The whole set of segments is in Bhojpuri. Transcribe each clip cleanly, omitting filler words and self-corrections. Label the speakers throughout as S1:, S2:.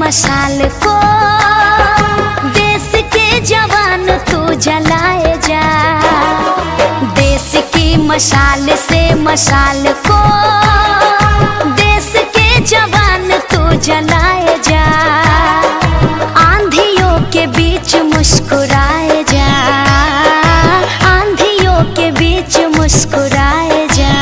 S1: मशाल को देश के जवान तू जलाए जा। देश की मशाल से मशाल को देश के जवान तू जलाए जा। आंधियों के बीच मुस्कुराए जा, आंधियों के बीच मुस्कुराए जा।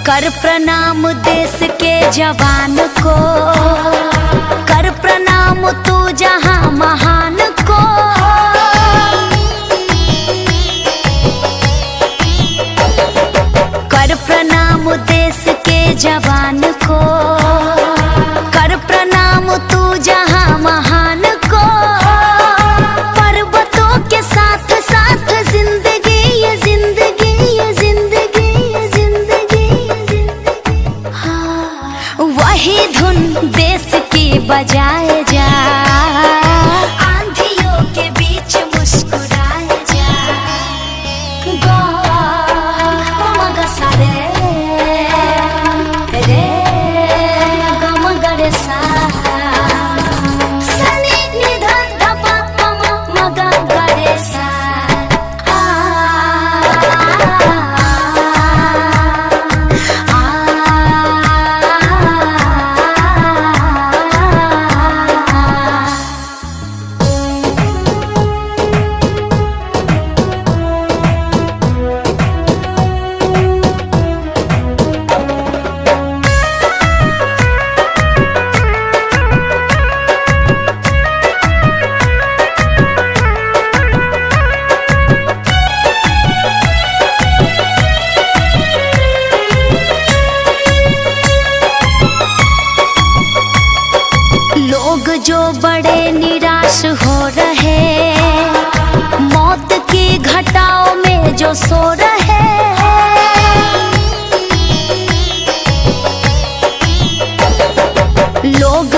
S1: कर प्रणाम देश के जवान को, कर प्रणाम तू जहां महान को। कर प्रणाम देश के जवान को, कर प्रणाम तू जहां महान को। पर्वतों के साथ साथ जिंदगी ये जिंदगी ये जिंदगी ये जिंदगी वही धुन देश की बजाए जा। आंधियों के बीच मुस्कुराए जा। रे गम गरे सा सनी निधन धपा मग गरे सा। लोग जो बड़े निराश हो रहे, मौत की घटाओं में जो सो रहे। लोग